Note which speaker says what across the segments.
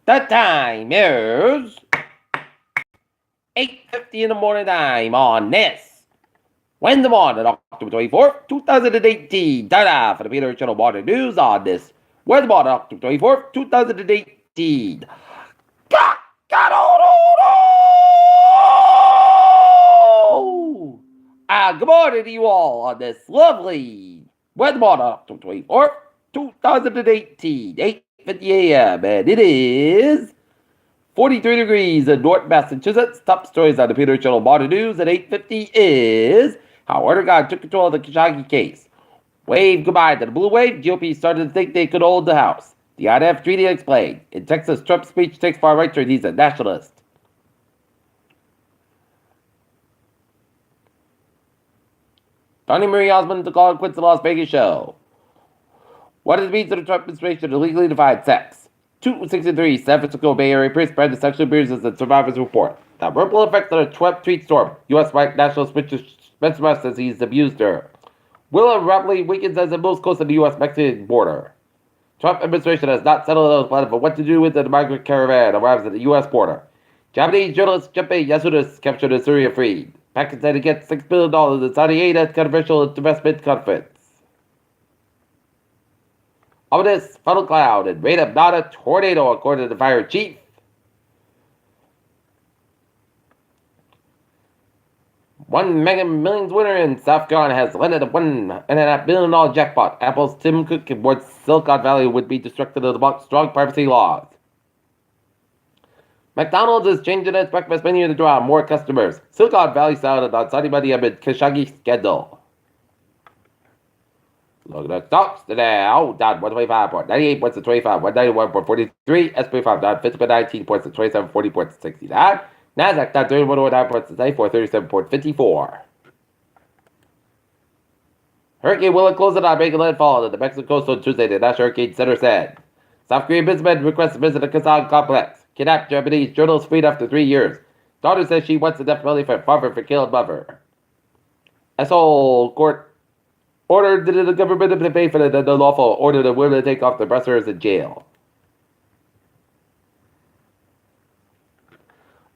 Speaker 1: The time is 8:50 in the morning time on this Wednesday morning, October 24th, 2018. Ta-da for the Peter Channel Morning News on this Wednesday morning, October 24th, 2018. Good morning to you all on this lovely Wednesday morning, October 24th, 2018, 8:50 a.m. And it is 43 degrees in North Massachusetts. Top stories on the Peter Channel Morning News at 8:50 is how Erdogan took control of the Khashoggi case. Wave goodbye to the blue wave. GOP started to think they could hold the House. The INF treaty explained. In Texas, Trump's speech takes far right turn. He's a nationalist. Tony Marie Osmond to call quits the Las Vegas show. What does it mean to the Trump administration to legally define sex? 263 San Francisco Bay Area priest spread the sexual abuses and survivors report. The ripple effects of the Trump tweet storm. U.S. white nationalist Spencer West says he's abused her. Willa Rapley Wiggins as the most close to the U.S.-Mexican border. Trump administration has not settled on a plan for what to do with the migrant caravan arrives at the U.S. border. Japanese journalist Junpei Yasuda captured in Syria freed. Pakistan to get $6 billion in Saudi aid at controversial investment conference. Ominous funnel cloud and rate of not a tornado, according to the fire chief. One Mega Millions winner in South Carolina has landed a $1.5 billion jackpot. Apple's Tim Cook warns Silicon Valley would be destructive of the strong privacy laws. McDonald's is changing its breakfast menu to draw more customers. Silicon Valley sounded on Saudi money amid Khashoggi scandal. Look at the stocks today. Down 125 points, 98 points to 25, 191.43, SP5 down 50.19 points to 27, 40 points to 69. NASDAQ down 31.9 points to 94, 37.54. Hurricane Willa closed on making landfall on the Mexican coast on Tuesday, the National Hurricane Center said. South Korean businessman requests to visit the Kazan complex. Kidnapped Japanese journalist freed after 3 years. Daughter says she wants the death penalty for father for killing mother. Asshole court ordered the government to pay for the lawful order the women to take off the breasters in jail.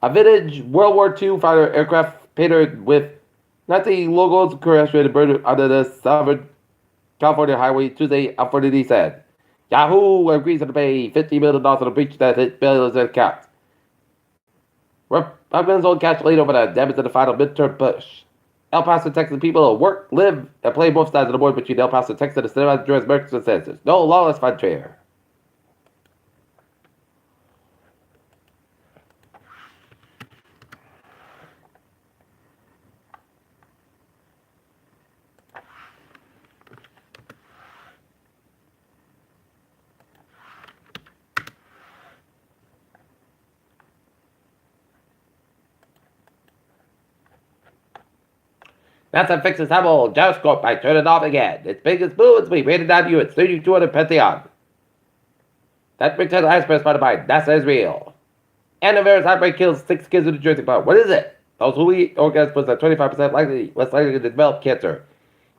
Speaker 1: A vintage World War II fighter aircraft painted with Nazi logos crashed with a bird under the Southern California highway Tuesday, authorities said. Yahoo agrees to pay $50 million on a breach that hit billions in accounts. Republicans hold cash laid over the damage to the final midterm push. El Paso, Texas people work, live, and play both sides of the border between El Paso, Texas, and the Cincinnati, Georgia, American census. No lawless frontier. NASA fixes Hubble gyroscope by turning it off again. Its biggest balloons we rated down you at 3200 Pantheon. That brings us the highest press spotted by NASA is real. And the virus outbreak kills 6 kids in the Jersey Park. What is it? Those who eat organisms are 25% less likely to develop cancer.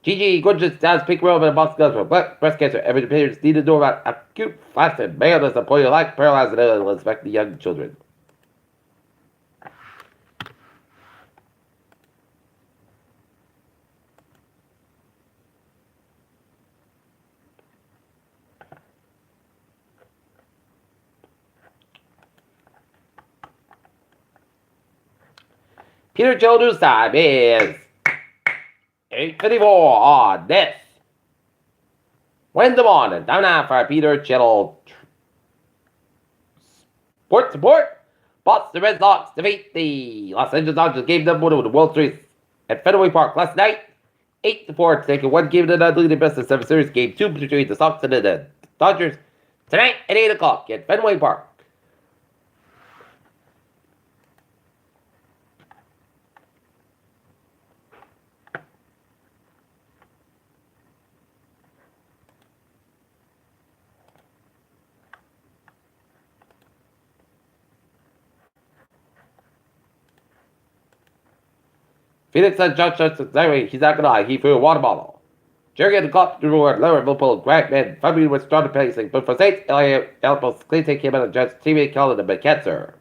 Speaker 1: Gigi gorgeous does pink robe and a box gloves for breast cancer. Every parents need to know about acute flaccid maleness and polio-like paralyzed and will affect the young children. Peter Joe News Time is 8:54 on this Wednesday morning. Time now for Peter Channel Sports Support. Boston Red Sox defeat the Los Angeles Dodgers game number 1 of the World Series at Fenway Park last night. 8-4 to take a one game to not lead the best of 7 series. Game 2 between the Sox and the Dodgers tonight at 8 o'clock at Fenway Park. Phoenix said Josh Johnson, he's not gonna lie, he threw a water bottle. Jerry the clock to reward lower Liverpool Grant man Fabry was started pacing, but for Saints Elpos Clinton came out of Jets teammate calling him a cancer.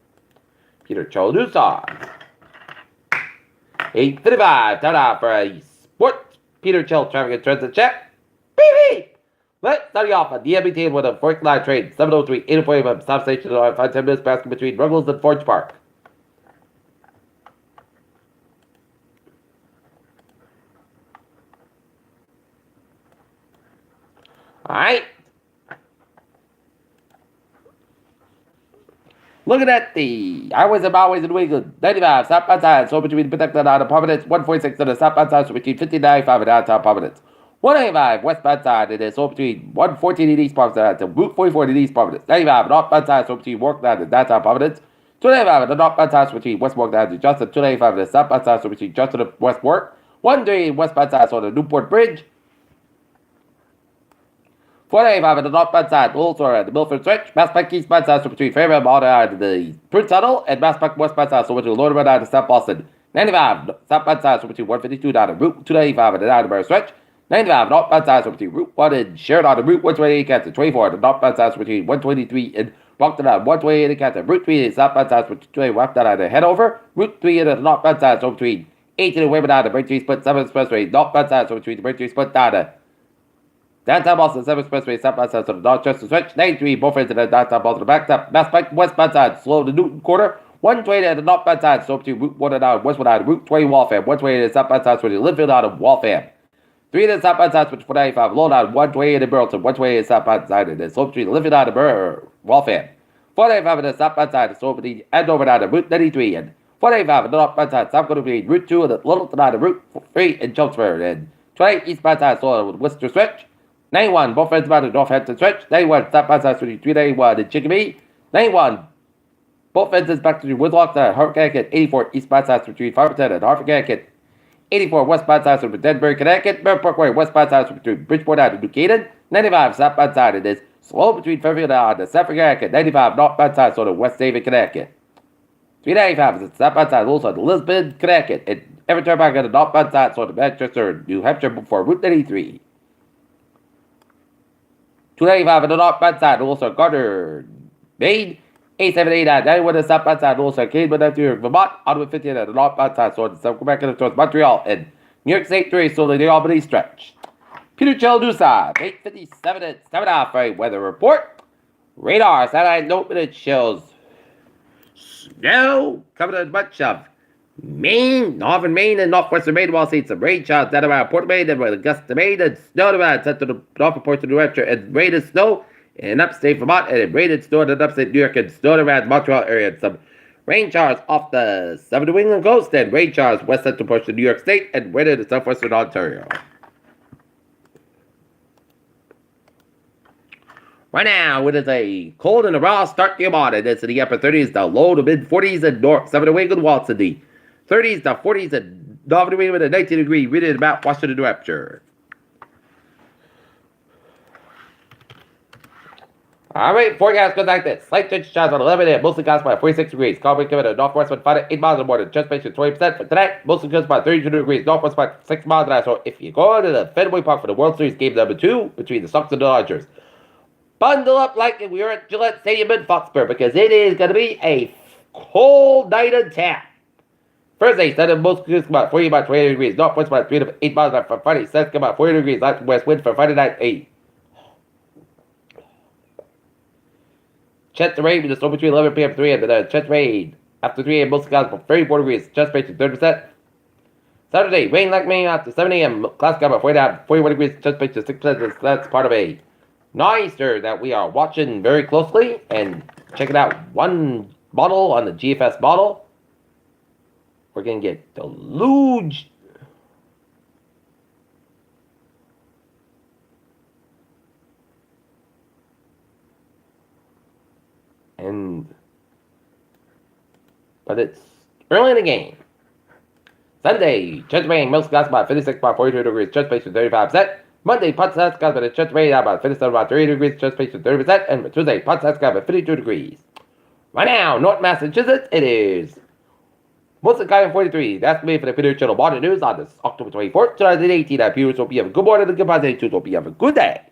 Speaker 1: Peter Cholusa. 8:55, time out for a sport. Peter Chill traffic and transit check. BB! Let's start you off on the MBT with a 4th line train, 703, 845 stop station on 5-10 minutes passing between Ruggles and Forge Park. Alright. Looking at the highways and byways in New England, 95, stop outside, so between protected out of Providence, 146 on the stop outside, so between 59.5 and downtown Providence. 185 westbound side, it is so between 114 in East Providence and Route 44 in East Providence. 95 northbound side, so between Walkland and downtown Providence. 295 on the northbound side, so between West Walkland and Justin. 295 on the southbound side, so between Justin and West Work. 138 westbound side, so on the Newport Bridge. 495 on the northbound side, also at the Milford Stretch. Mass Pike eastbound side, so between Fairmount Mall and the Prince Tunnel. And Mass Pike westbound side, so between Lord and South Boston. 95 southbound side, so between 152 down to Route 295 and the Attleboro Stretch. 95 northbound side, so between Route 1 and Sheridan on the Route 128 Canton. 24 the northbound side, so between 123 and Brockton on 128 and Canton. Route 3 and southbound side, so between 20 west on the Hanover. Route 3 and the northbound side, so between 18 and Women on the Braintree Split 7 Expressway. Northbound side, so between the Braintree Split down to downtown Boston 7 Expressway. Southbound side, so the Dorchester Stretch. 93 both ends of the downtown Boston backtop. Mass Pike westbound side, slow the Newton Quarter. 120 at the northbound side, so between Route 1 and out Westwood on Route 20 Waltham. 120 at the southbound side, so between Linfield out of Waltham. 3 to the southbound side, switch 495, low down 128 in Burlington, 128 in the southbound side, and then slope between Linfield out of Waltham. 495 in the southbound side, slope between Andover down to Route 93, and 495 in the northbound side, south going between Route 2 and the Littleton out of Route 3 in Chelmsford, and 28 eastbound side, so with Worcester Stretch. 91, both ends about the Northampton Stretch. 91, southbound side, switching 391 in Chicopee. 91, both ends back to Woodlock to Hartford, Connecticut. 84, eastbound side, between Farmington and Hartford, Connecticut. 84 westbound side from Denver, Connecticut. Merritt Parkway westbound side between Bridgeport and New Canaan. 95 southbound side it is slow between Fairfield and Sanford, Connecticut. 95 northbound side so to West David, Connecticut. 395 is the southbound side also to Lisbon, Connecticut. And every turnback on the northbound side so to Manchester, New Hampshire before Route 93. 295 on the northbound side also Gardner, Maine. 878 at 91 on the southbound side, also Cleveland at New York, Vermont, Ottawa 15 at the northbound side, so it's Quebec and towards Montreal, and New York State 3, so the Albany stretch. Peter Cheldusa, 8:57 at 7.5 for a weather report. Radar, satellite note minute shows snow coming in much of Maine, northern Maine, and northwestern Maine, while seeing some rain showers down around Port Maine, and with Augusta, Maine, and snow around central to northern portion of New Hampshire, and rain and snow in upstate Vermont, and it rained and snowed in upstate New York, and snowed around the Montreal area, and some rain showers off the southern New England coast, and rain showers west central portion of New York State, and wind in southwestern Ontario. Right now, it is a cold and a raw start to your morning. It's in the upper 30s to low to mid 40s in north, southern New England, while it's in the 30s to 40s in northern New England, and 19 degree wind in Mount Washington, New Hampshire. Alright, forecast goes like this. Slight change showers on 11 a.m. Mostly clouds by 46 degrees. Calm wind coming at northwest wind 5 to 8 miles in the morning. Chest patient 20% for tonight. Mostly clouds by 32 degrees. Northwest by 6 miles tonight. So if you go to the Fenway Park for the World Series game number 2 between the Sox and the Dodgers, bundle up like we are at Gillette Stadium in Foxborough, because it is going to be a cold night in town. Thursday, Sunday, most clouds about 40 by 28 degrees. Northwest by 3 to 8 miles tonight. For Friday, Saturday, about 40 degrees. Light west wind for Friday night 8. Chest rain with a snow between 11 p.m. and 3 a.m. And chest rain after 3 a.m. Mostly clouds for 34 degrees. Chest rain to 30%. Saturday, rain like May after 7 a.m. Clouds got about 41 degrees. Chest rain to 6%. That's part of a nor'easter that we are watching very closely. And checking out one model on the GFS model. We're going to get deluged. But it's early in the game. Sunday, chest rain, most clouds about 56 by 42 degrees, chest patient 35%. Monday, pot clouds got about chest rain about 57 by 30 degrees, chest patient 30%. And Tuesday, pot clouds got about 52 degrees. Right now, North Massachusetts, it is Muslim Guy 43. That's me for the Peter Channel Modern News on this October 24th, 2018 at Viewers. Hope you have a good morning and goodbye. Hope you have a good day.